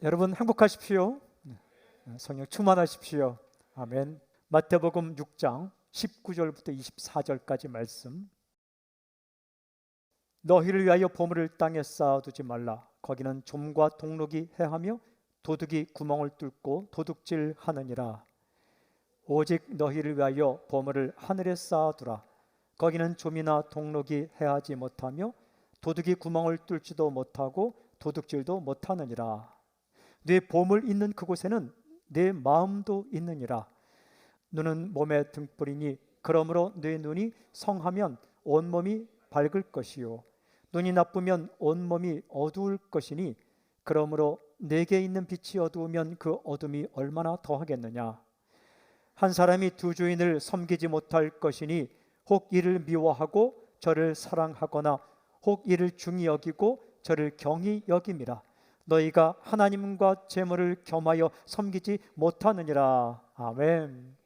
여러분 행복하십시오. 성령 충만하십시오. 아멘. 마태복음 6장 19절부터 24절까지 말씀. 너희를 위하여 보물을 땅에 쌓아두지 말라. 거기는 좀과 동록이 해하며 도둑이 구멍을 뚫고 도둑질하느니라. 오직 너희를 위하여 보물을 하늘에 쌓아두라. 거기는 좀이나 동록이 해하지 못하며 도둑이 구멍을 뚫지도 못하고 도둑질도 못하느니라. 네 보물 있는 그곳에는 내 마음도 있느니라. 눈은 몸의 등불이니 그러므로 네 눈이 성하면 온몸이 밝을 것이요 눈이 나쁘면 온몸이 어두울 것이니 그러므로 내게 있는 빛이 어두우면 그 어둠이 얼마나 더하겠느냐. 한 사람이 두 주인을 섬기지 못할 것이니 혹 이를 미워하고 저를 사랑하거나 혹 이를 중히 여기고 저를 경히 여김이라. 너희가 하나님과 재물을 겸하여 섬기지 못하느니라. 아멘.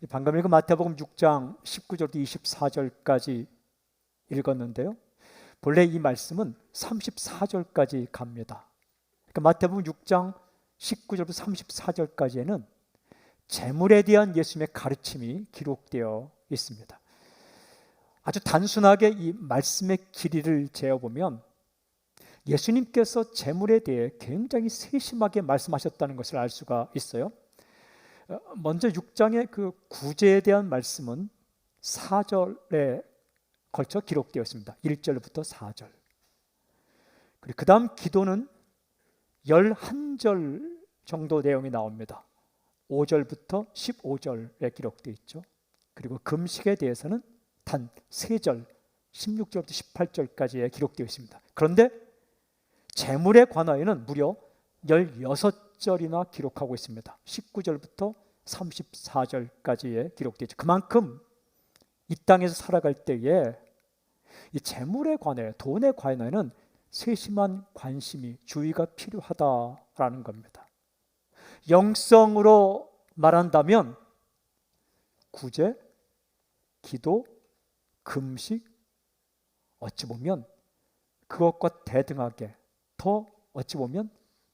방금 읽은 마태복음 6장 19절부터 24절까지 읽었는데요, 본래 이 말씀은 34절까지 갑니다. 그러니까 마태복음 6장 19절부터 34절까지에는 재물에 대한 예수님의 가르침이 기록되어 있습니다. 아주 단순하게 이 말씀의 길이를 재어보면 예수님께서 재물에 대해 굉장히 세심하게 말씀하셨다는 것을 알 수가 있어요. 먼저 6장의 그 구제에 대한 말씀은 4절에 걸쳐 기록되어 있습니다. 1절부터 4절. 그리고 그 다음 기도는 11절 정도 내용이 나옵니다. 5절부터 15절에 기록되어 있죠. 그리고 금식에 대해서는 단 3절, 16절부터 18절까지에 기록되어 있습니다. 그런데 재물에 관하여는 무려 16절이나 기록하고 있습니다. 19절부터 34절까지에 기록되어 있죠. 그만큼 이 땅에서 살아갈 때에 이 재물에 관해, 돈에 관해는 세심한 관심이, 주의가 필요하다라는 겁니다. 영성으로 말한다면 구제, 기도, 금식, 어찌 보면 그것과 대등하게 어찌 보면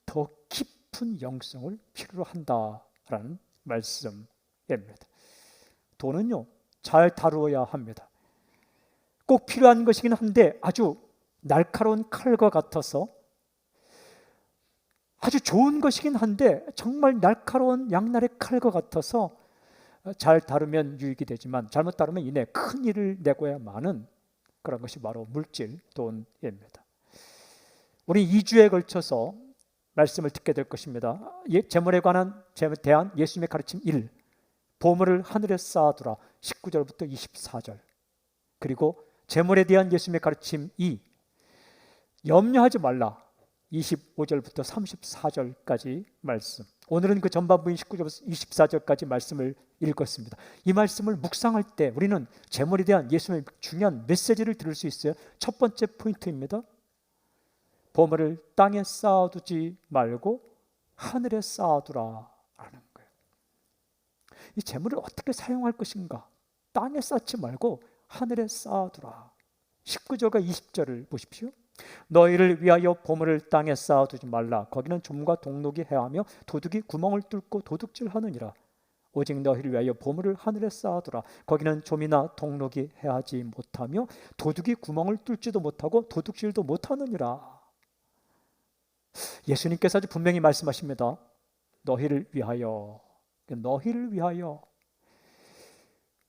더 깊은 영성을 필요로 한다라는 말씀입니다. 돈은요, 잘 다루어야 합니다. 꼭 필요한 것이긴 한데 아주 날카로운 칼과 같아서, 아주 좋은 것이긴 한데 정말 날카로운 양날의 칼과 같아서 잘 다루면 유익이 되지만 잘못 다루면 이내 큰 일을 내고야 마는 그런 것이 바로 물질, 돈입니다. 우리 2주에 걸쳐서 말씀을 듣게 될 것입니다. 재물에 대한 예수님의 가르침 1, 보물을 하늘에 쌓아두라 19절부터 24절. 그리고 재물에 대한 예수님의 가르침 2, 염려하지 말라 25절부터 34절까지 말씀. 오늘은 그 전반부인 19절부터 24절까지 말씀을 읽었습니다. 이 말씀을 묵상할 때 우리는 재물에 대한 예수님의 중요한 메시지를 들을 수 있어요. 첫 번째 포인트입니다. 보물을 땅에 쌓아두지 말고 하늘에 쌓아두라 라는 거예요. 이 재물을 어떻게 사용할 것인가? 땅에 쌓지 말고 하늘에 쌓아두라. 19절과 20절을 보십시오. 너희를 위하여 보물을 땅에 쌓아두지 말라. 거기는 좀과 동록이 해하며 도둑이 구멍을 뚫고 도둑질하느니라. 오직 너희를 위하여 보물을 하늘에 쌓아두라. 거기는 좀이나 동록이 해하지 못하며 도둑이 구멍을 뚫지도 못하고 도둑질도 못하느니라. 예수님께서 아주 분명히 말씀하십니다. 너희를 위하여.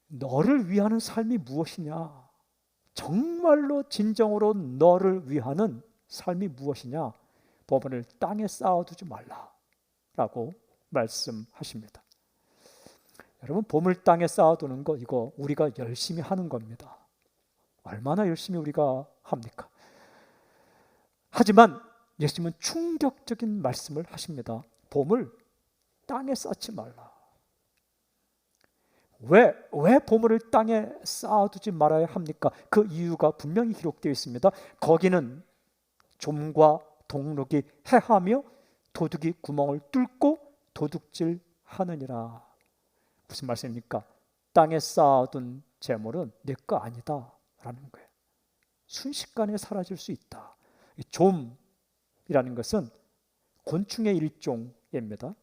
너를 위하는 삶이 무엇이냐? 정말로 진정으로 너를 위하는 삶이 무엇이냐? 보물을 땅에 쌓아두지 말라라고 말씀하십니다. 여러분, 보물 땅에 쌓아두는 거, 이거 우리가 열심히 하는 겁니다. 얼마나 열심히 우리가 합니까? 하지만 예수님은 충격적인 말씀을 하십니다. 보물 땅에 쌓지 말라. 왜 보물을 땅에 쌓아두지 말아야 합니까? 그 이유가 분명히 기록되어 있습니다. 거기는 좀과 동록이 해하며 도둑이 구멍을 뚫고 도둑질하느니라. 무슨 말씀입니까? 땅에 쌓아둔 재물은 내 거 아니다 라는 거예요. 순식간에 사라질 수 있다. 좀이라는 것은 곤충의 일종입니다.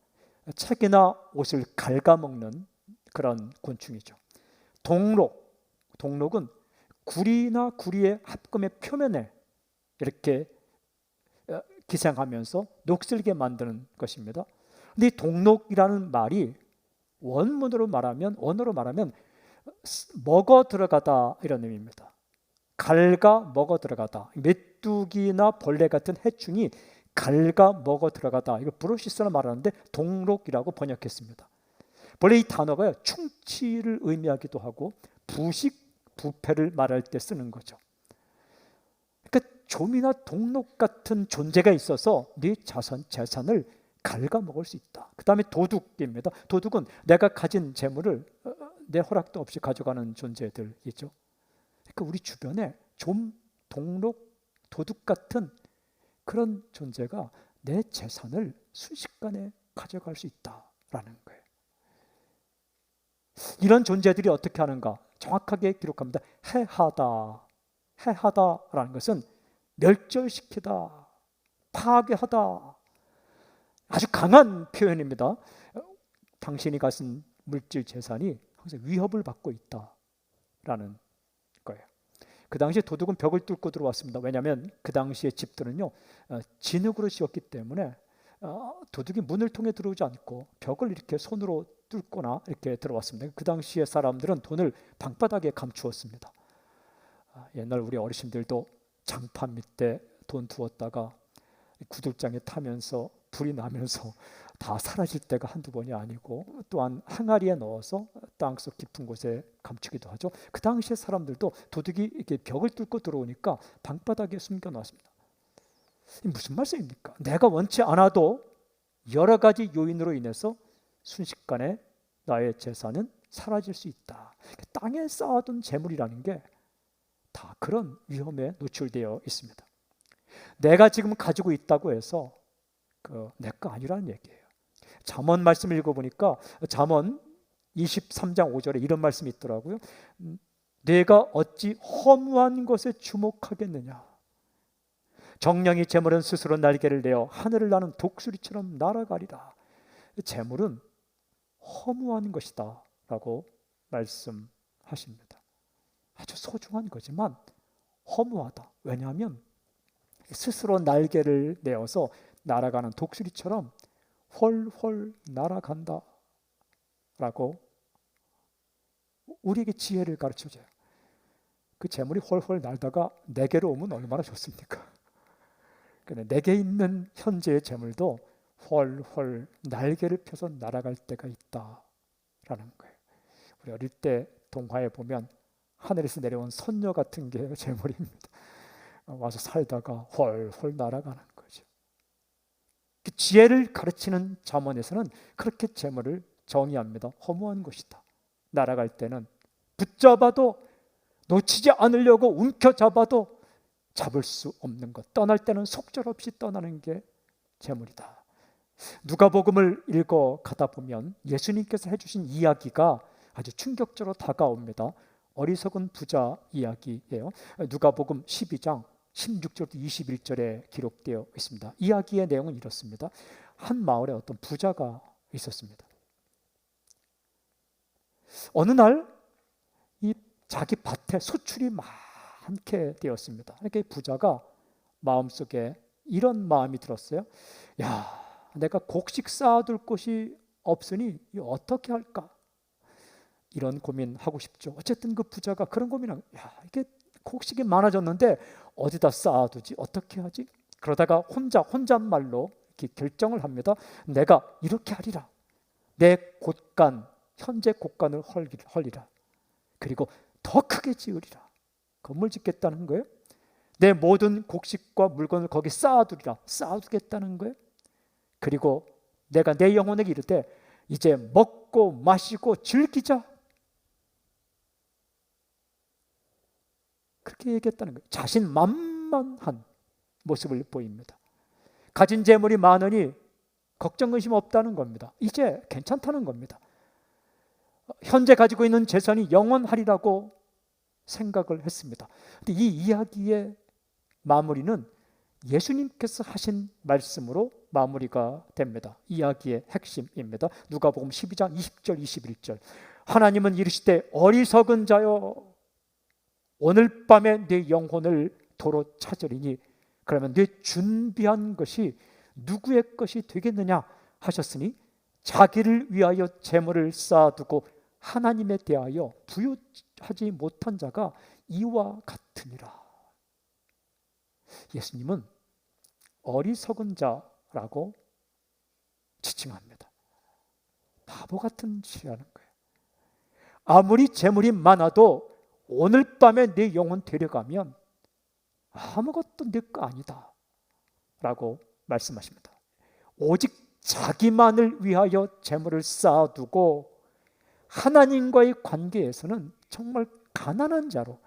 책이나 옷을 갉아먹는 그런 곤충이죠. 동록은 구리나 구리의 합금의 표면에 이렇게 기생하면서 녹슬게 만드는 것입니다. 근데 이 동록이라는 말이 원어로 말하면 먹어 들어가다 이런 의미입니다. 갉아 먹어 들어가다. 메뚜기나 벌레 같은 해충이 갉아 먹어 들어가다. 이거 브로시스라 말하는데 동록이라고 번역했습니다. 원래 이 단어가 충치를 의미하기도 하고 부식, 부패를 말할 때 쓰는 거죠. 그러니까 좀이나 동록 같은 존재가 있어서 네 재산을 갉아먹을 수 있다. 그 다음에 도둑입니다. 도둑은 내가 가진 재물을 내 허락도 없이 가져가는 존재들이죠. 그러니까 우리 주변에 좀, 동록, 도둑 같은 그런 존재가 내 재산을 순식간에 가져갈 수 있다라는 거예요. 이런 존재들이 어떻게 하는가? 정확하게 기록합니다. 해하다라는 것은 멸절시키다, 파괴하다. 아주 강한 표현입니다. 당신이 가진 물질 재산이 항상 위협을 받고 있다라는 거예요. 그 당시에 도둑은 벽을 뚫고 들어왔습니다. 왜냐하면 그 당시에 집들은요 진흙으로 지었기 때문에 도둑이 문을 통해 들어오지 않고 벽을 이렇게 손으로 뚫거나 이렇게 들어왔습니다. 그 당시에 사람들은 돈을 방바닥에 감추었습니다. 옛날 우리 어르신들도 장판 밑에 돈 두었다가 구들장에 타면서 불이 나면서 다 사라질 때가 한두 번이 아니고, 또한 항아리에 넣어서 땅속 깊은 곳에 감추기도 하죠. 그 당시에 사람들도 도둑이 이렇게 벽을 뚫고 들어오니까 방바닥에 숨겨놨습니다. 무슨 말씀입니까? 내가 원치 않아도 여러 가지 요인으로 인해서 순식간에 나의 재산은 사라질 수 있다. 땅에 쌓아둔 재물이라는 게 다 그런 위험에 노출되어 있습니다. 내가 지금 가지고 있다고 해서 내 거 아니라는 얘기예요. 잠언 말씀 읽어보니까 잠언 23장 5절에 이런 말씀이 있더라고요. 내가 어찌 허무한 것에 주목하겠느냐. 정령이 재물은 스스로 날개를 내어 하늘을 나는 독수리처럼 날아가리라. 재물은 허무한 것이다 라고 말씀하십니다. 아주 소중한 거지만 허무하다. 왜냐하면 스스로 날개를 내어서 날아가는 독수리처럼 훨훨 날아간다 라고 우리에게 지혜를 가르쳐줘요. 그 재물이 훨훨 날다가 내게로 오면 얼마나 좋습니까? 내게 있는 현재의 재물도 훨훨 날개를 펴서 날아갈 때가 있다라는 거예요. 우리 어릴 때 동화에 보면 하늘에서 내려온 선녀 같은 게 재물입니다. 와서 살다가 훨훨 날아가는 거죠. 그 지혜를 가르치는 잠언에서는 그렇게 재물을 정의합니다. 허무한 것이다. 날아갈 때는 붙잡아도 놓치지 않으려고 움켜잡아도 잡을 수 없는 것. 떠날 때는 속절없이 떠나는 게 재물이다. 누가복음을 읽어 가다 보면 예수님께서 해주신 이야기가 아주 충격적으로 다가옵니다. 어리석은 부자 이야기예요. 누가복음 12장 16절부터 21절에 기록되어 있습니다. 이야기의 내용은 이렇습니다. 한 마을에 어떤 부자가 있었습니다. 어느 날 이 자기 밭에 소출이 많게 되었습니다. 그러니까 부자가 마음속에 이런 마음이 들었어요. 야, 내가 곡식 쌓아둘 곳이 없으니 어떻게 할까? 이런 고민하고 싶죠. 어쨌든 그 부자가 그런 고민을, 야, 이게 곡식이 많아졌는데 어디다 쌓아두지? 어떻게 하지? 그러다가 혼잣말로 이렇게 결정을 합니다. 내가 이렇게 하리라. 내 곳간, 현재 곳간을 헐리라. 그리고 더 크게 지으리라. 건물 짓겠다는 거예요. 내 모든 곡식과 물건을 거기 쌓아두리라. 쌓아두겠다는 거예요. 그리고 내가 내 영혼에게 이르되 이제 먹고 마시고 즐기자. 그렇게 얘기했다는 거예요. 자신만만한 모습을 보입니다. 가진 재물이 많으니 걱정 의심 없다는 겁니다. 이제 괜찮다는 겁니다. 현재 가지고 있는 재산이 영원하리라고 생각을 했습니다. 근데 이 이야기의 마무리는 예수님께서 하신 말씀으로 마무리가 됩니다. 이야기의 핵심입니다. 누가복음 12장 20절 21절. 하나님은 이르시되 어리석은 자여 오늘 밤에 네 영혼을 도로 찾으리니 그러면 네 준비한 것이 누구의 것이 되겠느냐 하셨으니 자기를 위하여 재물을 쌓아두고 하나님에 대하여 부유하지 못한 자가 이와 같으니라. 예수님은 어리석은 자라고 지칭합니다. 바보 같은 짓이라는 거예요. 아무리 재물이 많아도 오늘 밤에 내 영혼 데려가면 아무것도 내 거 아니다 라고 말씀하십니다. 오직 자기만을 위하여 재물을 쌓아두고 하나님과의 관계에서는 정말 가난한 자로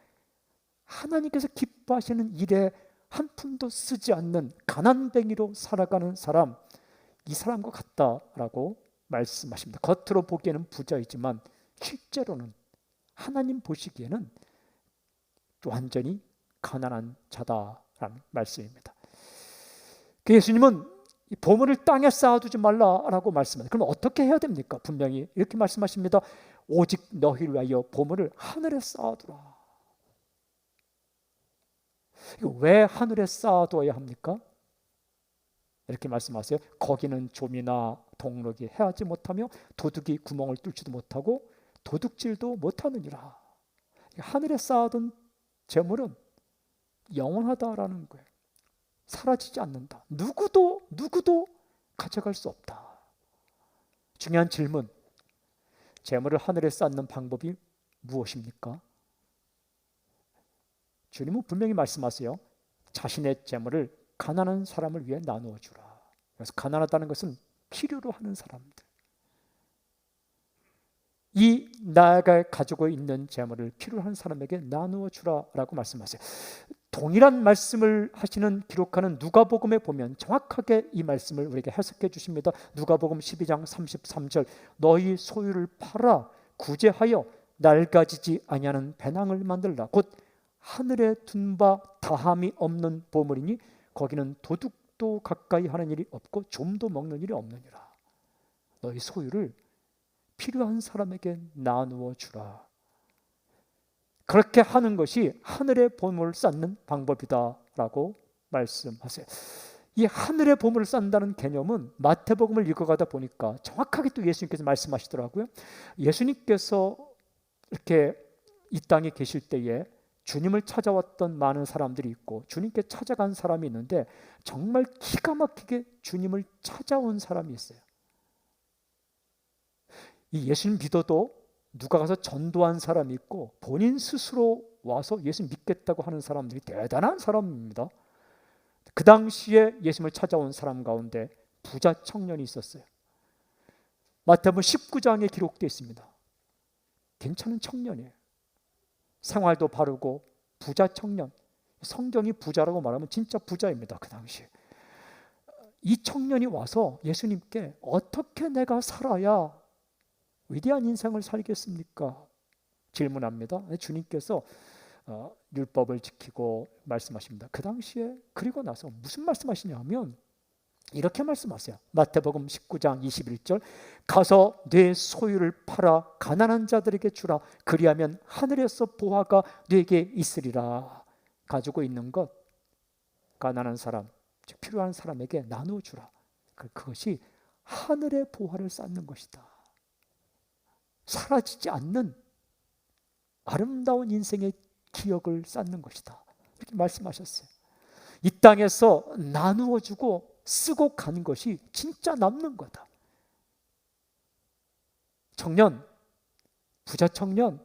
하나님께서 기뻐하시는 일에 한 푼도 쓰지 않는 가난뱅이로 살아가는 사람, 이 사람과 같다라고 말씀하십니다. 겉으로 보기에는 부자이지만 실제로는 하나님 보시기에는 완전히 가난한 자다라는 말씀입니다. 예수님은 보물을 땅에 쌓아두지 말라라고 말씀합니다. 그럼 어떻게 해야 됩니까? 분명히 이렇게 말씀하십니다. 오직 너희를 위하여 보물을 하늘에 쌓아두라. 이거 왜 하늘에 쌓아둬야 합니까? 이렇게 말씀하세요. 거기는 좀이나 동록이 해하지 못하며 도둑이 구멍을 뚫지도 못하고 도둑질도 못하느니라. 하늘에 쌓아둔 재물은 영원하다라는 거예요. 사라지지 않는다. 누구도 가져갈 수 없다. 중요한 질문. 재물을 하늘에 쌓는 방법이 무엇입니까? 주님은 분명히 말씀하세요. 자신의 재물을 가난한 사람을 위해 나누어 주라. 그래서 가난하다는 것은 필요로 하는 사람들. 이 나아가 가지고 있는 재물을 필요한 사람에게 나누어 주라라고 말씀하세요. 동일한 말씀을 하시는 기록하는 누가복음에 보면 정확하게 이 말씀을 우리에게 해석해 주십니다. 누가복음 12장 33절 너희 소유를 팔아 구제하여 낡아지지 아니하는 배낭을 만들라. 곧 하늘에 둔 바 다함이 없는 보물이니 거기는 도둑도 가까이 하는 일이 없고 좀도 먹는 일이 없느니라. 너희 소유를 필요한 사람에게 나누어 주라. 그렇게 하는 것이 하늘의 보물을 쌓는 방법이다라고 말씀하세요. 이 하늘의 보물을 쌓는다는 개념은 마태복음을 읽어가다 보니까 정확하게 또 예수님께서 말씀하시더라고요. 예수님께서 이렇게 이 땅에 계실 때에 주님을 찾아왔던 많은 사람들이 있고 주님께 찾아간 사람이 있는데 정말 기가 막히게 주님을 찾아온 사람이 있어요. 이 예수님 믿어도 누가 가서 전도한 사람이 있고 본인 스스로 와서 예수 믿겠다고 하는 사람들이 대단한 사람입니다. 그 당시에 예수님을 찾아온 사람 가운데 부자 청년이 있었어요. 마태복음 19장에 기록되어 있습니다. 괜찮은 청년이에요. 생활도 바르고 부자 청년. 성경이 부자라고 말하면 진짜 부자입니다. 그 당시에. 이 청년이 와서 예수님께 어떻게 내가 살아야 위대한 인생을 살겠습니까? 질문합니다. 주님께서 율법을 지키고 말씀하십니다. 그 당시에 그리고 나서 무슨 말씀하시냐면 이렇게 말씀하세요. 마태복음 19장 21절 가서 내 소유를 팔아 가난한 자들에게 주라. 그리하면 하늘에서 보화가 네게 있으리라. 가지고 있는 것 가난한 사람, 즉 필요한 사람에게 나누어 주라. 그것이 하늘의 보화를 쌓는 것이다. 사라지지 않는 아름다운 인생의 기억을 쌓는 것이다. 이렇게 말씀하셨어요. 이 땅에서 나누어 주고 쓰고 가는 것이 진짜 남는 거다. 청년, 부자 청년,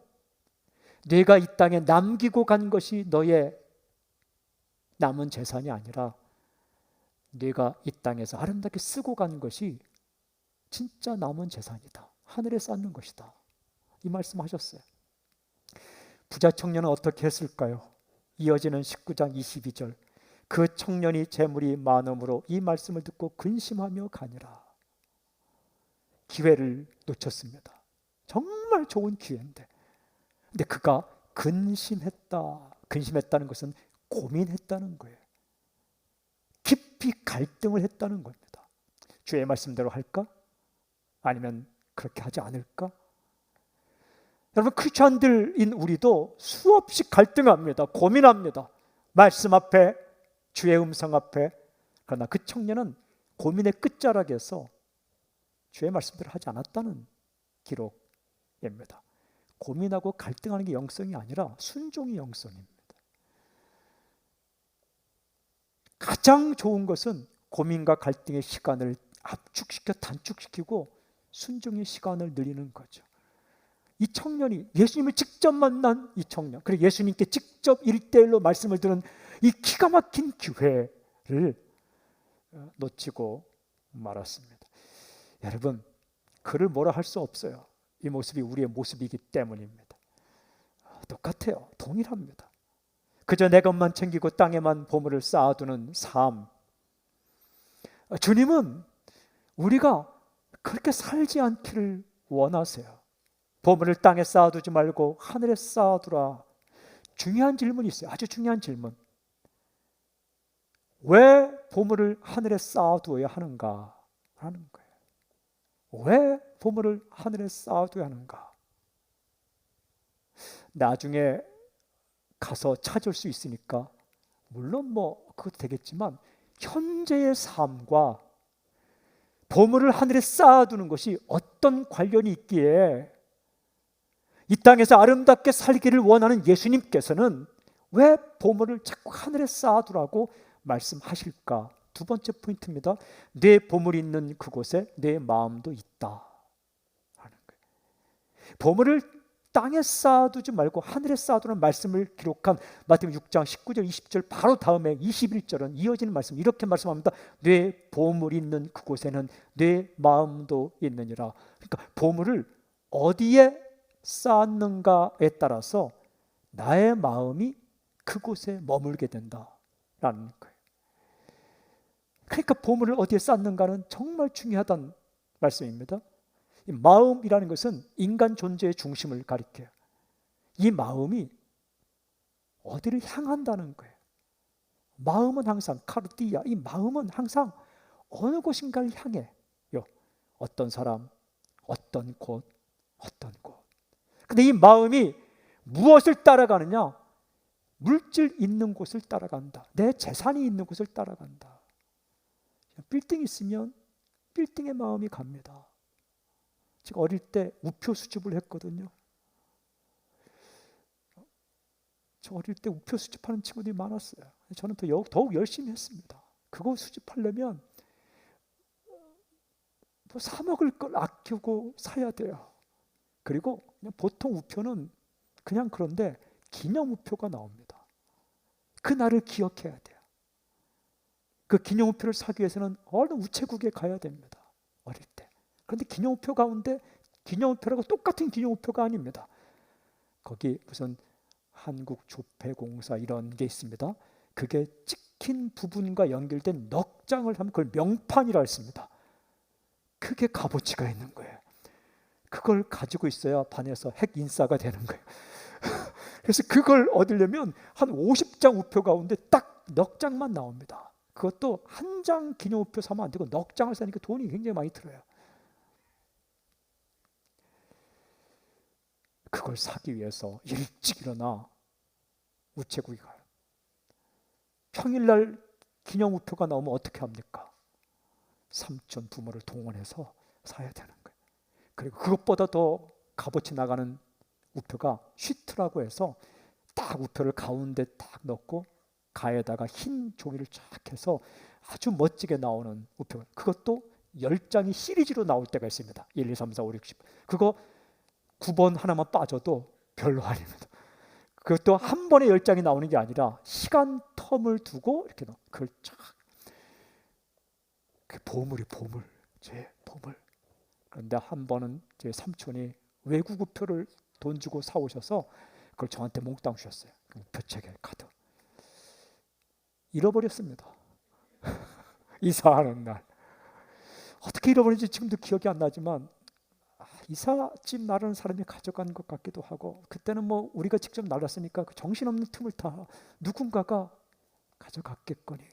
네가 이 땅에 남기고 간 것이 너의 남은 재산이 아니라 네가 이 땅에서 아름답게 쓰고 간 것이 진짜 남은 재산이다. 하늘에 쌓는 것이다. 이 말씀하셨어요. 부자 청년은 어떻게 했을까요? 이어지는 19장 22절 그 청년이 재물이 많음으로 이 말씀을 듣고 근심하며 가니라. 기회를 놓쳤습니다. 정말 좋은 기회인데 근데 그가 근심했다. 근심했다는 것은 고민했다는 거예요. 깊이 갈등을 했다는 겁니다. 주의 말씀대로 할까? 아니면 그렇게 하지 않을까? 여러분, 크리스천들인 우리도 수없이 갈등합니다. 고민합니다. 말씀 앞에, 주의 음성 앞에. 그러나 그 청년은 고민의 끝자락에서 주의 말씀대로 하지 않았다는 기록입니다. 고민하고 갈등하는 게 영성이 아니라 순종이 영성입니다. 가장 좋은 것은 고민과 갈등의 시간을 압축시켜 단축시키고 순종의 시간을 늘리는 거죠. 이 청년이 예수님을 직접 만난 이 청년, 그리고 예수님께 직접 1대1로 말씀을 들은 이 기가 막힌 기회를 놓치고 말았습니다. 여러분, 그를 뭐라 할 수 없어요. 이 모습이 우리의 모습이기 때문입니다. 똑같아요. 동일합니다. 그저 내 것만 챙기고 땅에만 보물을 쌓아두는 삶. 주님은 우리가 그렇게 살지 않기를 원하세요. 보물을 땅에 쌓아두지 말고 하늘에 쌓아두라. 중요한 질문이 있어요. 아주 중요한 질문. 왜 보물을 하늘에 쌓아두어야 하는가? 하는 거예요. 왜 보물을 하늘에 쌓아둬야 하는가? 나중에 가서 찾을 수 있으니까 물론 그것도 되겠지만 현재의 삶과 보물을 하늘에 쌓아두는 것이 어떤 관련이 있기에 이 땅에서 아름답게 살기를 원하는 예수님께서는 왜 보물을 자꾸 하늘에 쌓아두라고 말씀하실까? 두 번째 포인트입니다. 내 보물이 있는 그곳에 내 마음도 있다 하는 거예요. 보물을 땅에 쌓아두지 말고 하늘에 쌓아두는 말씀을 기록한 마태복음 6장 19절 20절 바로 다음에 21절은 이어지는 말씀, 이렇게 말씀합니다. 내 보물이 있는 그곳에는 내 마음도 있느니라. 그러니까 보물을 어디에 쌓았는가에 따라서 나의 마음이 그곳에 머물게 된다라는 거예요. 그러니까 보물을 어디에 쌓는가는 정말 중요하다는 말씀입니다. 이 마음이라는 것은 인간 존재의 중심을 가리켜요. 이 마음이 어디를 향한다는 거예요. 마음은 항상 카르디아, 이 마음은 항상 어느 곳인가를 향해요. 어떤 사람, 어떤 곳, 어떤 곳. 근데 이 마음이 무엇을 따라가느냐? 물질 있는 곳을 따라간다. 내 재산이 있는 곳을 따라간다. 빌딩 있으면 빌딩의 마음이 갑니다. 제가 어릴 때 우표 수집을 했거든요. 저 어릴 때 우표 수집하는 친구들이 많았어요. 저는 더욱 열심히 했습니다. 그거 수집하려면 사 먹을 걸 아끼고 사야 돼요. 그리고 그냥 보통 우표는 그냥 그런데 기념 우표가 나옵니다. 그 날을 기억해야 돼요. 그 기념우표를 사기 위해서는 어느 우체국에 가야 됩니다. 어릴 때. 그런데 기념우표 가운데 기념우표라고 똑같은 기념우표가 아닙니다. 거기 무슨 한국조폐공사 이런 게 있습니다. 그게 찍힌 부분과 연결된 넉 장을 하면 그걸 명판이라 했습니다. 그게 값어치가 있는 거예요. 그걸 가지고 있어야 반에서 핵 인싸가 되는 거예요. 그래서 그걸 얻으려면 한 50장 우표 가운데 딱 넉 장만 나옵니다. 그것도 한 장 기념우표 사면 안 되고 넉 장을 사니까 돈이 굉장히 많이 들어요. 그걸 사기 위해서 일찍 일어나 우체국에 가요. 평일날 기념우표가 나오면 어떻게 합니까? 삼촌 부모를 동원해서 사야 되는 거예요. 그리고 그것보다 더 값어치 나가는 우표가 쉬트라고 해서 딱 우표를 가운데 딱 넣고 가에다가 흰 종이를 쫙 해서 아주 멋지게 나오는 우표. 그것도 10장이 시리즈로 나올 때가 있습니다. 1, 2, 3, 4, 5, 6, 10. 그거 9번 하나만 빠져도 별로 아닙니다. 그것도 한 번에 10장이 나오는 게 아니라 시간 텀을 두고 이렇게 그걸 쫙. 그게 보물. 제 보물. 그런데 한 번은 제 삼촌이 외국 우표를 돈 주고 사오셔서 그걸 저한테 몽땅 주셨어요. 우표책에 가득. 잃어버렸습니다. 이사하는 날. 어떻게 잃어버린지 지금도 기억이 안 나지만 이삿짐 나르는 사람이 가져간 것 같기도 하고, 그때는 우리가 직접 나랐으니까 그 정신없는 틈을 타 누군가가 가져갔겠거니.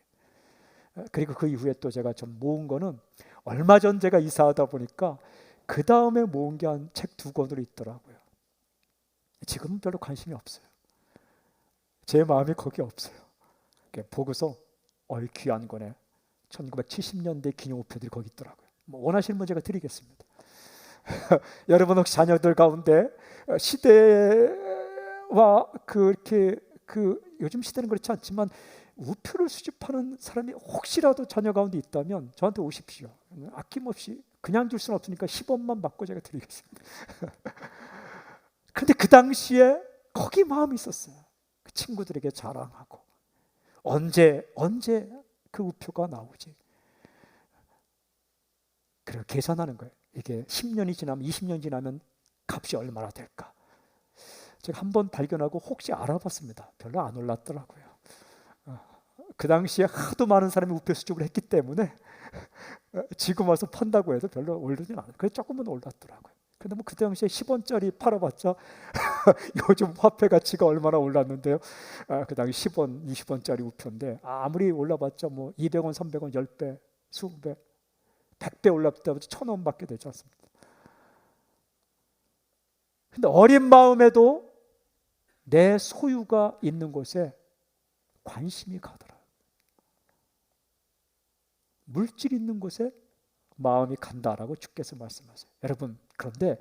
그리고 그 이후에 또 제가 좀 모은 거는 얼마 전 제가 이사하다 보니까 그 다음에 모은 게 한 책 2권으로 있더라고요. 지금은 별로 관심이 없어요. 제 마음이 거기에 없어요. 보고서 귀한 거네. 1970년대 기념우표들이 거기 있더라고요. 뭐 원하시는 분 제가 드리겠습니다. 여러분 혹시 자녀들 가운데 시대와 그렇게 요즘 시대는 그렇지 않지만 우표를 수집하는 사람이 혹시라도 자녀 가운데 있다면 저한테 오십시오. 아낌없이 그냥 줄 수는 없으니까 10원만 받고 제가 드리겠습니다. 그런데 그 당시에 거기 마음이 있었어요. 그 친구들에게 자랑하고 언제 그 우표가 나오지? 그리고 계산하는 거예요. 이게 10년이 지나면 20년 지나면 값이 얼마나 될까? 제가 한번 발견하고 혹시 알아봤습니다. 별로 안 올랐더라고요. 그 당시에 하도 많은 사람이 우표 수집을 했기 때문에 지금 와서 판다고 해도 별로 오르진 않아요. 그래서 조금은 올랐더라고요. 근데 뭐 그 당시에 10원짜리 팔아봤자 요즘 화폐 가치가 얼마나 올랐는데요. 그 당시 10원, 20원짜리 우표인데 아무리 올라봤자 뭐 200원, 300원, 10배, 20배, 100배 올랐다 해도 1,000원밖에 되지 않습니다. 근데 어린 마음에도 내 소유가 있는 곳에 관심이 가더라. 물질 있는 곳에 마음이 간다라고 주께서 말씀하세요. 여러분, 그런데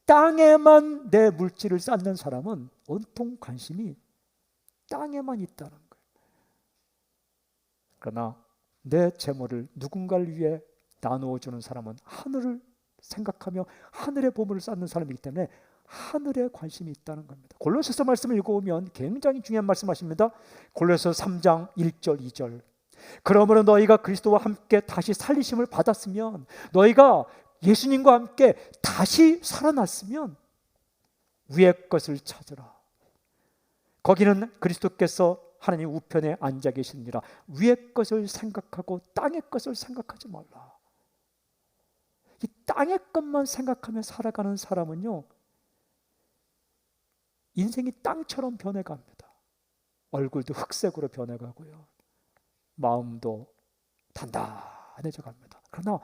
땅에만 내 물질을 쌓는 사람은 온통 관심이 땅에만 있다는 거예요. 그러나 내 재물을 누군가를 위해 나누어 주는 사람은 하늘을 생각하며 하늘의 보물을 쌓는 사람이기 때문에 하늘에 관심이 있다는 겁니다. 골로새서 말씀을 읽어보면 굉장히 중요한 말씀하십니다. 골로새서 3장 1절 2절. 그러므로 너희가 그리스도와 함께 다시 살리심을 받았으면, 너희가 예수님과 함께 다시 살아났으면 위의 것을 찾으라. 거기는 그리스도께서 하나님 우편에 앉아 계시니라. 위의 것을 생각하고 땅의 것을 생각하지 말라. 이 땅의 것만 생각하며 살아가는 사람은요, 인생이 땅처럼 변해갑니다. 얼굴도 흑색으로 변해가고요, 마음도 단단해져 갑니다. 그러나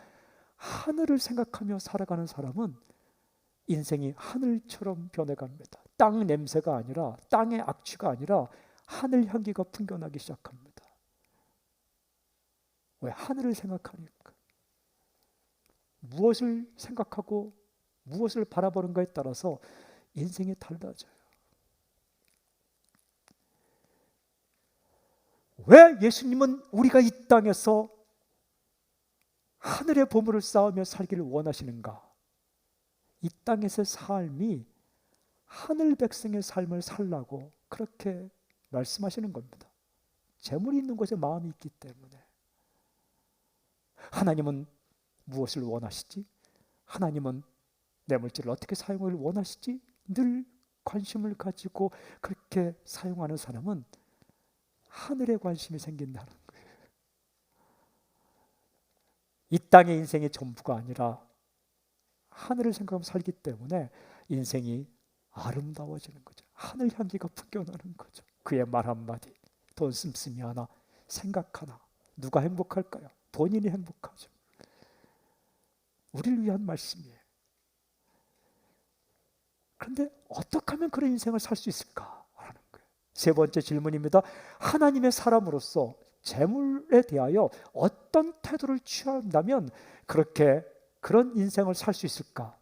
하늘을 생각하며 살아가는 사람은 인생이 하늘처럼 변해갑니다. 땅 냄새가 아니라, 땅의 악취가 아니라 하늘 향기가 풍겨나기 시작합니다. 왜? 하늘을 생각하니까. 무엇을 생각하고 무엇을 바라보는가에 따라서 인생이 달라져요. 왜 예수님은 우리가 이 땅에서 하늘의 보물을 쌓으며 살기를 원하시는가? 이 땅에서의 삶이 하늘 백성의 삶을 살라고 그렇게 말씀하시는 겁니다. 재물이 있는 곳에 마음이 있기 때문에. 하나님은 무엇을 원하시지? 하나님은 내 물질을 어떻게 사용을 원하시지? 늘 관심을 가지고 그렇게 사용하는 사람은 하늘에 관심이 생긴다는 거예요. 이 땅의 인생의 전부가 아니라 하늘을 생각하며 살기 때문에 인생이 아름다워지는 거죠. 하늘 향기가 풍겨나는 거죠. 그의 말 한마디, 돈 씀씀이 하나, 생각 하나, 누가 행복할까요? 본인이 행복하죠. 우리를 위한 말씀이에요. 그런데 어떻게 하면 그런 인생을 살 수 있을까? 하는 거예요. 세 번째 질문입니다. 하나님의 사람으로서 재물에 대하여 어떤 태도를 취한다면 그런 인생을 살 수 있을까?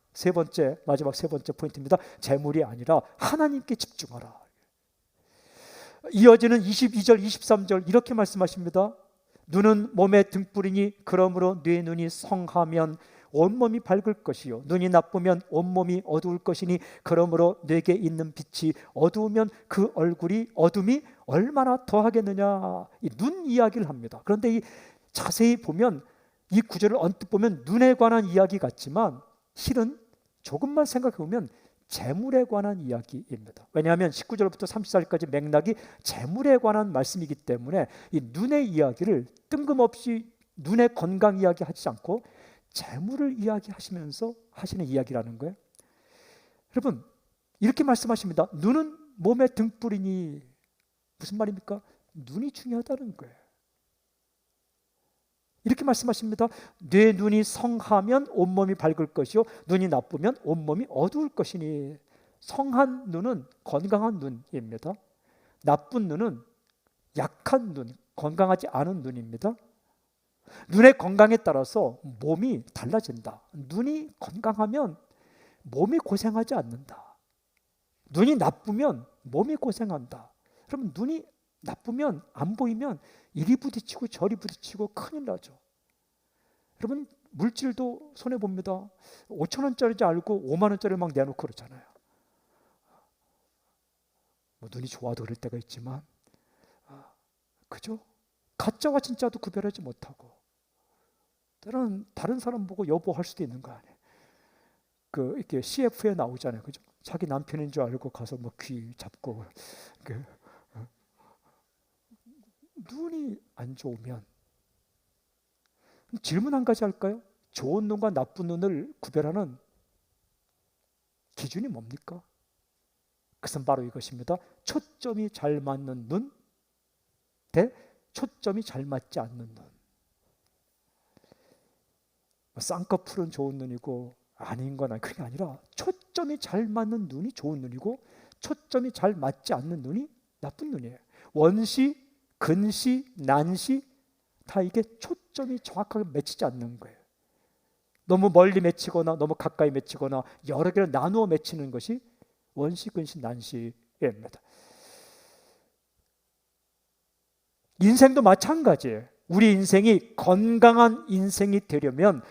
마지막 세 번째 포인트입니다. 재물이 아니라 하나님께 집중하라. 이어지는 22절, 23절 이렇게 말씀하십니다. 눈은 몸의 등불이니 그러므로 네 눈이 성하면 온몸이 밝을 것이요, 눈이 나쁘면 온몸이 어두울 것이니 그러므로 내게 있는 빛이 어두우면 그 어둠이 얼마나 더하겠느냐. 이 눈 이야기를 합니다. 그런데 자세히 보면 이 구절을 언뜻 보면 눈에 관한 이야기 같지만 실은 조금만 생각해 보면 재물에 관한 이야기입니다. 왜냐하면 19절부터 34절까지 맥락이 재물에 관한 말씀이기 때문에 이 눈의 이야기를 뜬금없이 눈의 건강 이야기 하지 않고 재물을 이야기하시면서 하시는 이야기라는 거예요. 여러분, 이렇게 말씀하십니다. 눈은 몸의 등불이니, 무슨 말입니까? 눈이 중요하다는 거예요. 이렇게 말씀하십니다. 내 눈이 성하면 온몸이 밝을 것이요 눈이 나쁘면 온몸이 어두울 것이니. 성한 눈은 건강한 눈입니다. 나쁜 눈은 약한 눈, 건강하지 않은 눈입니다. 눈의 건강에 따라서 몸이 달라진다. 눈이 건강하면 몸이 고생하지 않는다. 눈이 나쁘면 몸이 고생한다. 그러면 눈이 나쁘면 안 보이면 이리 부딪히고 저리 부딪히고 큰일 나죠. 여러분 물질도 손해봅니다. 5,000원짜리인지 알고 5만 원짜리 막 내놓고 그러잖아요. 뭐 눈이 좋아도 그럴 때가 있지만 그죠? 가짜와 진짜도 구별하지 못하고 때로는 다른 사람 보고 여보할 수도 있는 거 아니에요. 이렇게 CF에 나오잖아요. 그죠? 자기 남편인 줄 알고 가서 뭐 귀 잡고 눈이 안 좋으면 질문 한 가지 할까요? 좋은 눈과 나쁜 눈을 구별하는 기준이 뭡니까? 그것은 바로 이것입니다. 초점이 잘 맞는 눈 대 초점이 잘 맞지 않는 눈. 쌍꺼풀은 좋은 눈이고 아닌 건 그게 아니라 초점이 잘 맞는 눈이 좋은 눈이고 초점이 잘 맞지 않는 눈이 나쁜 눈이에요. 원시, 근시, 난시 다 이게 초점이 정확하게 맺히지 않는 거예요. 너무 멀리 맺히거나 너무 가까이 맺히거나 여러 개를 나누어 맺히는 것이 원시, 근시, 난시입니다. 인생도 마찬가지예요. 우리 인생이 건강한 인생이 되려면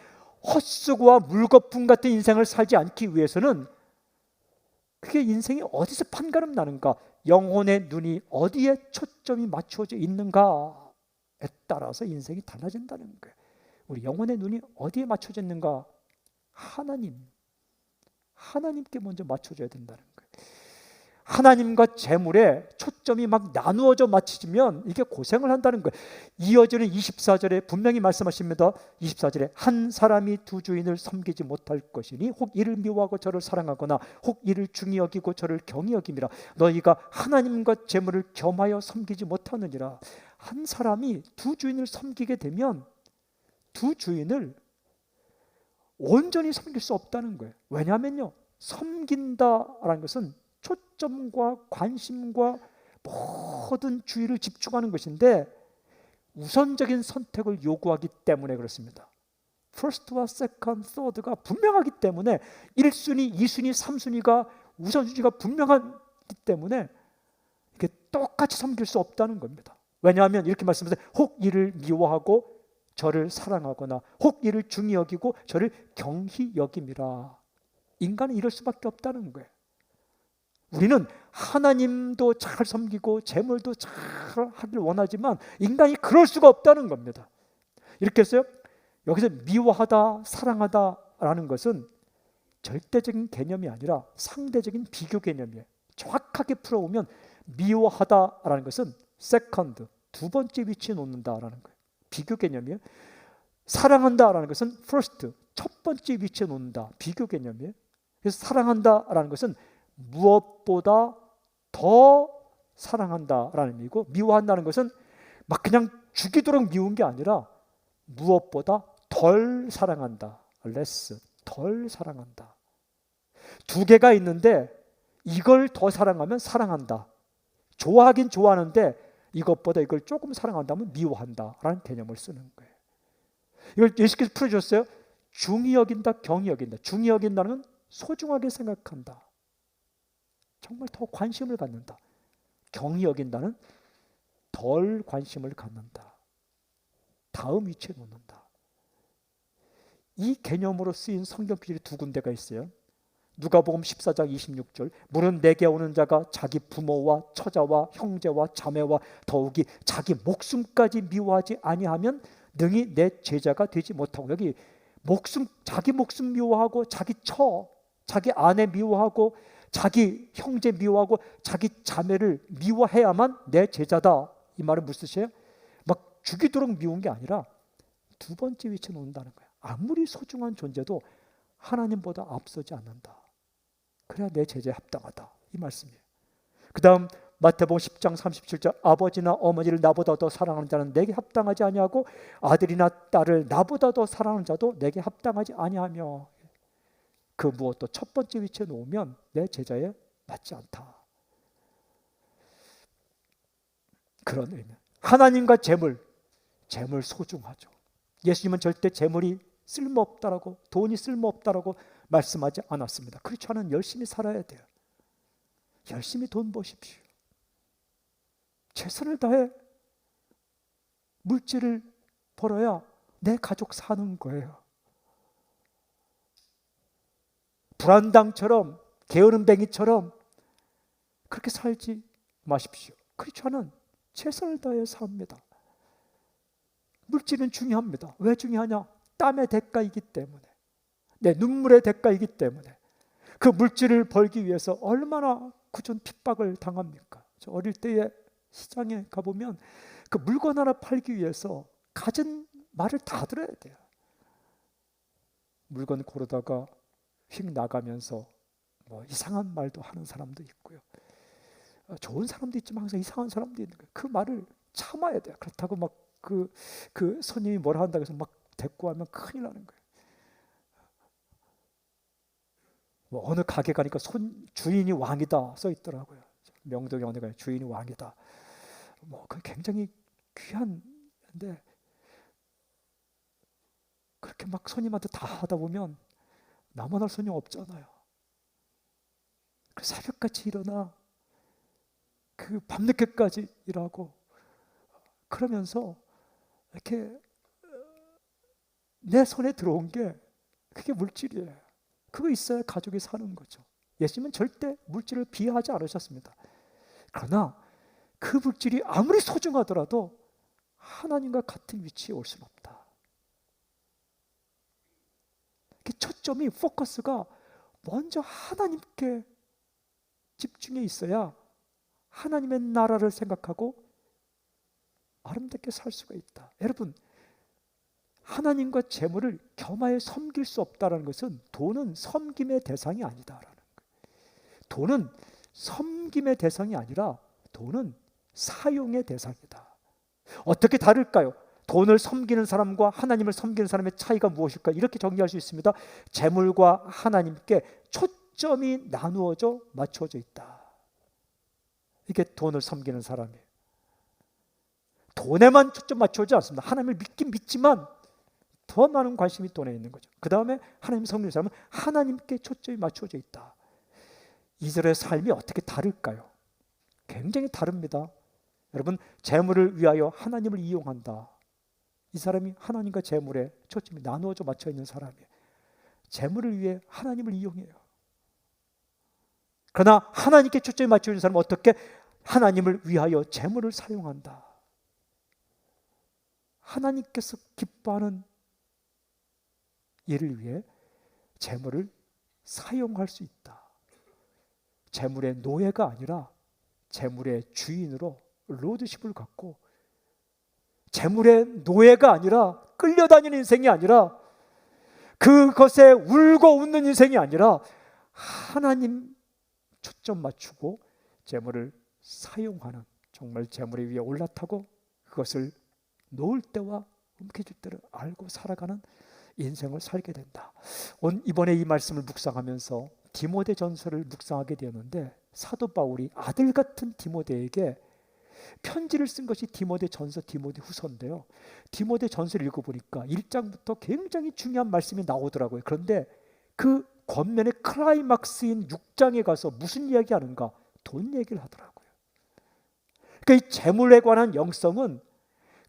헛수고와 물거품 같은 인생을 살지 않기 위해서는 그게 인생이 어디서 판가름 나는가, 영혼의 눈이 어디에 초점이 맞춰져 있는가에 따라서 인생이 달라진다는 거예요. 우리 영혼의 눈이 어디에 맞춰져 있는가? 하나님께 먼저 맞춰줘야 된다는 거예요. 하나님과 재물에 초점이 막 나누어져 맞춰지면 이게 고생을 한다는 거예요. 이어지는 24절에 분명히 말씀하십니다. 24절에 한 사람이 두 주인을 섬기지 못할 것이니 혹 이를 미워하고 저를 사랑하거나 혹 이를 중히 여기고 저를 경히 여김이라. 너희가 하나님과 재물을 겸하여 섬기지 못하느니라. 한 사람이 두 주인을 섬기게 되면 두 주인을 온전히 섬길 수 없다는 거예요. 왜냐하면요, 섬긴다라는 것은 초점과 관심과 모든 주의를 집중하는 것인데 우선적인 선택을 요구하기 때문에 그렇습니다. first와 second, third가 분명하기 때문에 1순위, 2순위, 3순위가 우선순위가 분명하기 때문에 이렇게 똑같이 섬길 수 없다는 겁니다. 왜냐하면 이렇게 말씀하세요. 혹 이를 미워하고 저를 사랑하거나 혹 이를 중히 여기고 저를 경히 여김이라. 인간은 이럴 수밖에 없다는 거예요. 우리는 하나님도 잘 섬기고 재물도 잘 하길 원하지만 인간이 그럴 수가 없다는 겁니다. 이렇게 했어요. 여기서 미워하다, 사랑하다라는 것은 절대적인 개념이 아니라 상대적인 비교 개념이에요. 정확하게 풀어오면 미워하다라는 것은 세컨드, 두 번째 위치에 놓는다라는 거예요. 비교 개념이에요. 사랑한다라는 것은 first, 첫 번째 위치에 놓는다. 비교 개념이에요. 그래서 사랑한다라는 것은 무엇보다 더 사랑한다라는 의미고, 미워한다는 것은 막 그냥 죽이도록 미운 게 아니라 무엇보다 덜 사랑한다. less, 덜 사랑한다. 두 개가 있는데 이걸 더 사랑하면 사랑한다. 좋아하긴 좋아하는데 이것보다 이걸 조금 사랑한다면 미워한다라는 개념을 쓰는 거예요. 이걸 예수께서 풀어주셨어요. 중히 여긴다, 경히 여긴다. 중히 여긴다는 건 소중하게 생각한다. 정말 더 관심을 갖는다. 경히 여긴다는 덜 관심을 갖는다. 다음 위치에 놓는다. 이 개념으로 쓰인 성경 구절이 두 군데가 있어요. 누가복음 14장 26절, 물은 내게 오는 자가 자기 부모와 처자와 형제와 자매와 더욱이 자기 목숨까지 미워하지 아니하면 능히 내 제자가 되지 못하고. 여기 자기 목숨 미워하고 자기 자기 아내 미워하고 자기 형제 미워하고 자기 자매를 미워해야만 내 제자다. 이 말은 무슨 뜻이에요? 막 죽이도록 미운 게 아니라 두 번째 위치에 놓는다는 거예요. 아무리 소중한 존재도 하나님보다 앞서지 않는다. 그래야 내 제자에 합당하다. 이 말씀이에요. 그 다음 마태복음 10장 37절 아버지나 어머니를 나보다 더 사랑하는 자는 내게 합당하지 아니하고 아들이나 딸을 나보다 더 사랑하는 자도 내게 합당하지 아니하며 그 무엇도 첫 번째 위치에 놓으면 내 제자에 맞지 않다. 그런 의미. 하나님과 재물 소중하죠. 예수님은 절대 재물이 쓸모없다라고, 돈이 쓸모없다라고 말씀하지 않았습니다. 그렇지 않으면 열심히 살아야 돼요. 열심히 돈 버십시오. 최선을 다해 물질을 벌어야 내 가족 사는 거예요. 불안당처럼 게으름뱅이처럼 그렇게 살지 마십시오. 그렇지 않으면 최선을 다해 삽니다. 물질은 중요합니다. 왜 중요하냐? 땀의 대가이기 때문에, 내 눈물의 대가이기 때문에. 그 물질을 벌기 위해서 얼마나 굳은 핍박을 당합니까? 저 어릴 때에 시장에 가보면 그 물건 하나 팔기 위해서 갖은 말을 다 들어야 돼요. 물건 고르다가 휙 나가면서 뭐 이상한 말도 하는 사람도 있고요. 좋은 사람도 있지만 항상 이상한 사람도 있는 거예요. 그 말을 참아야 돼요. 그렇다고 막 그 손님이 뭐라 한다고 해서 막 대꾸하면 큰일 나는 거예요. 뭐 어느 가게 가니까 주인이 왕이다 써 있더라고요. 명동에 어느 가게 주인이 왕이다. 뭐 그 굉장히 귀한데 그렇게 막 손님한테 다 하다 보면 나만 할 손님 없잖아요. 그 새벽같이 일어나 그 밤늦게까지 일하고 그러면서 이렇게 내 손에 들어온 게 그게 물질이에요. 그거 있어야 가족이 사는 거죠. 예수님은 절대 물질을 비하하지 않으셨습니다. 그러나 그 물질이 아무리 소중하더라도 하나님과 같은 위치에 올 수는 없다. 초점이, 포커스가 먼저 하나님께 집중해 있어야 하나님의 나라를 생각하고 아름답게 살 수가 있다. 여러분, 하나님과 재물을 겸하여 섬길 수 없다는 것은 돈은 섬김의 대상이 아니다라는 거예요. 돈은 섬김의 대상이 아니라 돈은 사용의 대상이다. 어떻게 다를까요? 돈을 섬기는 사람과 하나님을 섬기는 사람의 차이가 무엇일까? 이렇게 정리할 수 있습니다. 재물과 하나님께 초점이 나누어져 맞춰져 있다. 이게 돈을 섬기는 사람이에요. 돈에만 초점 맞춰오지 않습니다. 하나님을 믿긴 믿지만 더 많은 관심이 돈에 있는 거죠. 그 다음에 하나님 섬기는 사람은 하나님께 초점이 맞춰져 있다. 이들의 삶이 어떻게 다를까요? 굉장히 다릅니다. 여러분, 재물을 위하여 하나님을 이용한다. 이 사람이 하나님과 재물에 초점이 나누어져 맞춰 있는 사람이에요. 재물을 위해 하나님을 이용해요. 그러나 하나님께 초점이 맞춰 있는 사람은 어떻게? 하나님을 위하여 재물을 사용한다. 하나님께서 기뻐하는 일을 위해 재물을 사용할 수 있다. 재물의 노예가 아니라 재물의 주인으로 로드십을 갖고, 재물의 노예가 아니라 끌려다니는 인생이 아니라 그것에 울고 웃는 인생이 아니라 하나님 초점 맞추고 재물을 사용하는, 정말 재물에 위에 올라타고 그것을 놓을 때와 움켜쥘 때를 알고 살아가는 인생을 살게 된다. 이번에 이 말씀을 묵상하면서 디모데전서를 묵상하게 되었는데, 사도 바울이 아들 같은 디모데에게 편지를 쓴 것이 디모데전서, 디모데후서인데요. 디모데전서를 읽어보니까 1장부터 굉장히 중요한 말씀이 나오더라고요. 그런데 그 겉면의 클라이막스인 6장에 가서 무슨 이야기하는가? 돈 얘기를 하더라고요. 그러니까 이 재물에 관한 영성은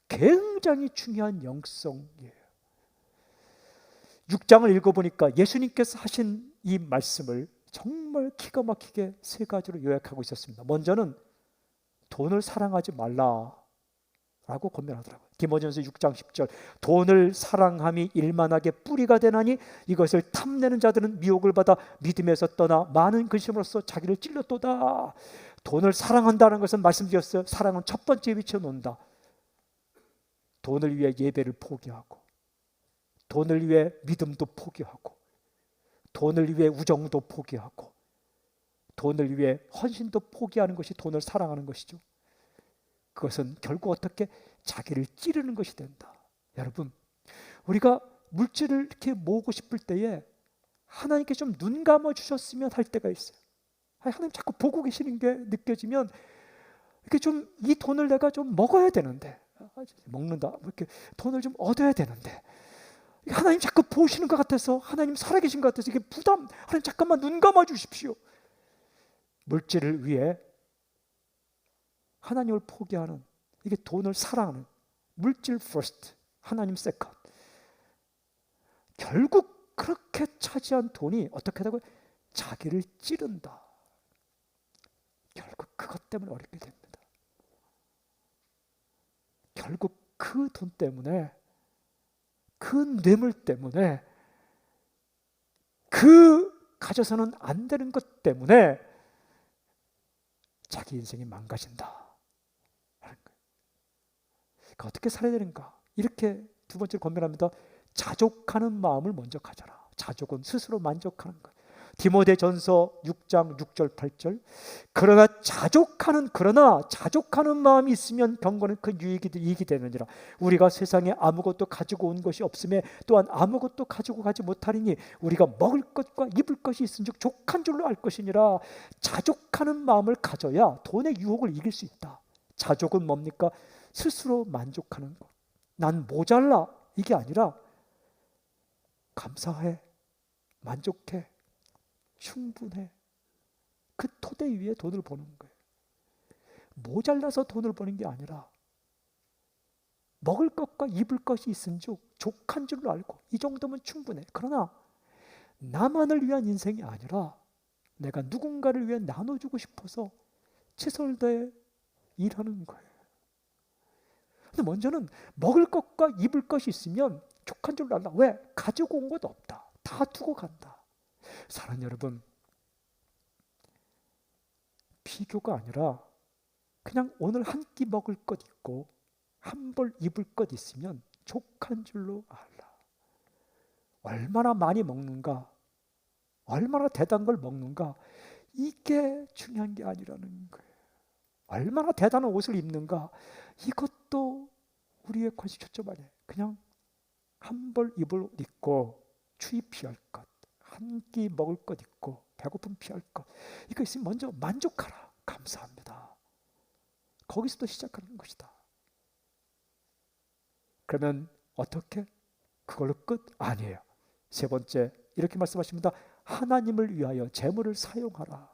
굉장히 중요한 영성이에요. 6장을 읽어보니까 예수님께서 하신 이 말씀을 정말 기가 막히게 세 가지로 요약하고 있었습니다. 먼저는 돈을 사랑하지 말라라고 권면하더라고요. 디모데전서 6장 10절, 돈을 사랑함이 일만하게 뿌리가 되나니 이것을 탐내는 자들은 미혹을 받아 믿음에서 떠나 많은 근심으로써 자기를 찔렀도다. 돈을 사랑한다는 것은 말씀드렸어요. 사랑은 첫 번째 위치에 놓는다. 돈을 위해 예배를 포기하고, 돈을 위해 믿음도 포기하고, 돈을 위해 우정도 포기하고, 돈을 위해 헌신도 포기하는 것이 돈을 사랑하는 것이죠. 그것은 결국 어떻게 자기를 찌르는 것이 된다. 여러분, 우리가 물질을 이렇게 모으고 싶을 때에 하나님께 좀 눈 감아 주셨으면 할 때가 있어요. 하나님 자꾸 보고 계시는 게 느껴지면 이렇게 좀 이 돈을 내가 좀 먹어야 되는데, 먹는다, 이렇게 돈을 좀 얻어야 되는데, 하나님 자꾸 보시는 것 같아서, 하나님 살아계신 것 같아서 이게 부담, 하나님 잠깐만 눈 감아 주십시오. 물질을 위해 하나님을 포기하는, 이게 돈을 사랑하는, 물질 first, 하나님 second. 결국 그렇게 차지한 돈이 어떻게 되고 자기를 찌른다. 결국 그것 때문에 어렵게 됩니다. 결국 그 돈 때문에, 그 뇌물 때문에, 그 가져서는 안 되는 것 때문에 자기 인생이 망가진다 하는 거예요. 그러니까 어떻게 살아야 되는가? 이렇게 두 번째로 권면합니다. 자족하는 마음을 먼저 가져라. 자족은 스스로 만족하는 것. 디모데전서 6장 6절 8절. 그러나 자족하는 마음이 있으면 경건은 그 이익이 되느니라. 우리가 세상에 아무것도 가지고 온 것이 없음에 또한 아무것도 가지고 가지 못하리니 우리가 먹을 것과 입을 것이 있은즉 족한 줄로 알 것이니라. 자족하는 마음을 가져야 돈의 유혹을 이길 수 있다. 자족은 뭡니까? 스스로 만족하는 것. 난 모자라 이게 아니라 감사해, 만족해, 충분해. 그 토대 위에 돈을 버는 거예요. 모자라서 돈을 버는 게 아니라 먹을 것과 입을 것이 있은즉 족한 줄로 알고 이 정도면 충분해. 그러나 나만을 위한 인생이 아니라 내가 누군가를 위해 나눠주고 싶어서 최선을 다해 일하는 거예요. 근데 먼저는 먹을 것과 입을 것이 있으면 족한 줄로 알라. 왜? 가지고 온 것도 없다. 다 두고 간다. 사랑하는 여러분, 비교가 아니라 그냥 오늘 한 끼 먹을 것 있고 한 벌 입을 것 있으면 족한 줄로 알라. 얼마나 많이 먹는가, 얼마나 대단한 걸 먹는가, 이게 중요한 게 아니라는 거예요. 얼마나 대단한 옷을 입는가, 이것도 우리의 관심 초점 아니에요. 그냥 한 벌 입을 옷 입고 추위 피할 것, 한 끼 먹을 것 있고 배고픔 피할 것, 이거 있으면 먼저 만족하라. 감사합니다. 거기서부터 시작하는 것이다. 그러면 어떻게? 그걸로 끝? 아니에요. 세 번째, 이렇게 말씀하십니다. 하나님을 위하여 재물을 사용하라.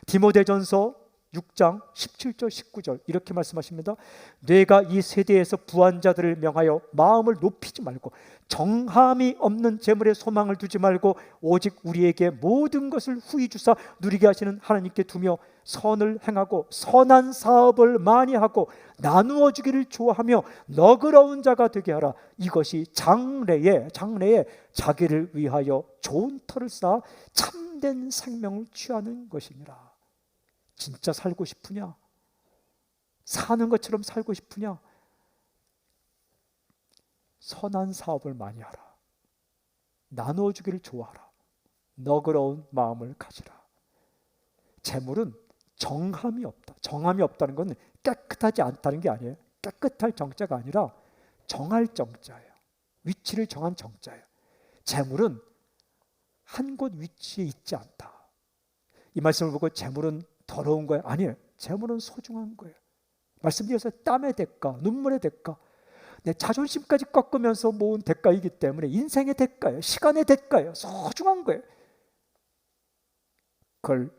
디모데전서 6장 17절 19절 이렇게 말씀하십니다. 내가 이 세대에서 부한 자들을 명하여 마음을 높이지 말고 정함이 없는 재물에 소망을 두지 말고 오직 우리에게 모든 것을 후히 주사 누리게 하시는 하나님께 두며 선을 행하고 선한 사업을 많이 하고 나누어 주기를 좋아하며 너그러운 자가 되게 하라. 이것이 장래에 자기를 위하여 좋은 터를 쌓아 참된 생명을 취하는 것이니라. 진짜 살고 싶으냐? 사는 것처럼 살고 싶으냐? 선한 사업을 많이 하라. 나누어주기를 좋아하라. 너그러운 마음을 가지라. 재물은 정함이 없다. 정함이 없다는 건 깨끗하지 않다는 게 아니에요. 깨끗할 정자가 아니라 정할 정자예요. 위치를 정한 정자예요. 재물은 한 곳 위치에 있지 않다. 이 말씀을 보고 재물은 더러운 거예요? 아니에요. 재물은 소중한 거예요. 말씀드렸어요. 땀의 대가, 눈물의 대가, 내 자존심까지 꺾으면서 모은 대가이기 때문에 인생의 대가예요. 시간의 대가예요. 소중한 거예요. 그걸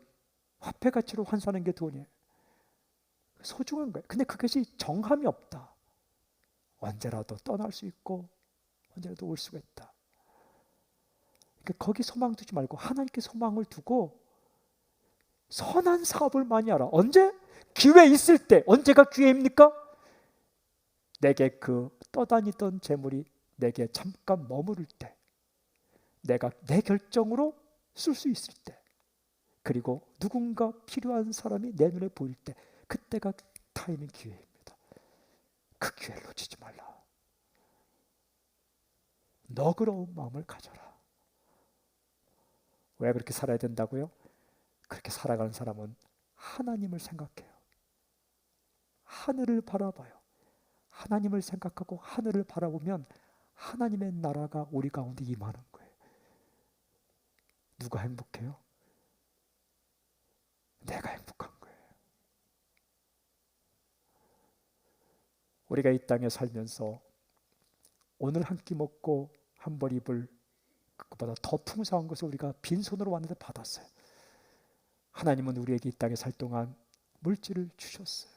화폐 가치로 환산하는 게 돈이에요. 소중한 거예요. 근데 그것이 정함이 없다. 언제라도 떠날 수 있고 언제라도 올 수가 있다. 그러니까 거기 소망 두지 말고 하나님께 소망을 두고 선한 사업을 많이 하라. 언제? 기회 있을 때. 언제가 기회입니까? 내게 그 떠다니던 재물이 내게 잠깐 머무를 때, 내가 내 결정으로 쓸 수 있을 때, 그리고 누군가 필요한 사람이 내 눈에 보일 때, 그때가 타이밍 기회입니다. 그 기회를 놓치지 말라. 너그러운 마음을 가져라. 왜 그렇게 살아야 된다고요? 그렇게 살아가는 사람은 하나님을 생각해요. 하늘을 바라봐요. 하나님을 생각하고 하늘을 바라보면 하나님의 나라가 우리 가운데 임하는 거예요. 누가 행복해요? 내가 행복한 거예요. 우리가 이 땅에 살면서 오늘 한 끼 먹고 한 벌 입을 그것보다 더 풍성한 것을 우리가 빈손으로 왔는데 받았어요. 하나님은 우리에게 이 땅에 살 동안 물질을 주셨어요.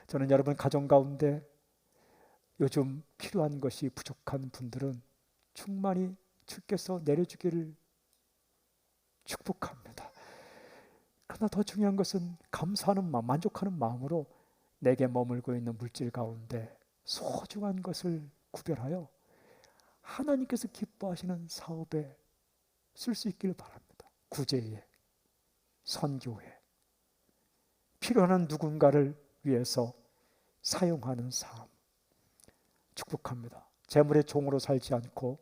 저는 여러분 가정 가운데 요즘 필요한 것이 부족한 분들은 충만히 주께서 내려주기를 축복합니다. 그러나 더 중요한 것은 감사하는 마음, 만족하는 마음으로 내게 머물고 있는 물질 가운데 소중한 것을 구별하여 하나님께서 기뻐하시는 사업에 쓸 수 있기를 바랍니다. 구제에, 선교에, 필요한 누군가를 위해서 사용하는 삶 축복합니다. 재물의 종으로 살지 않고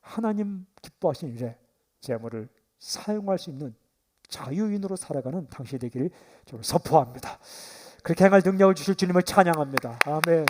하나님 기뻐하시는 일에 재물을 사용할 수 있는 자유인으로 살아가는 당신이 되기를 저는 선포합니다. 그렇게 행할 능력을 주실 주님을 찬양합니다. 아멘.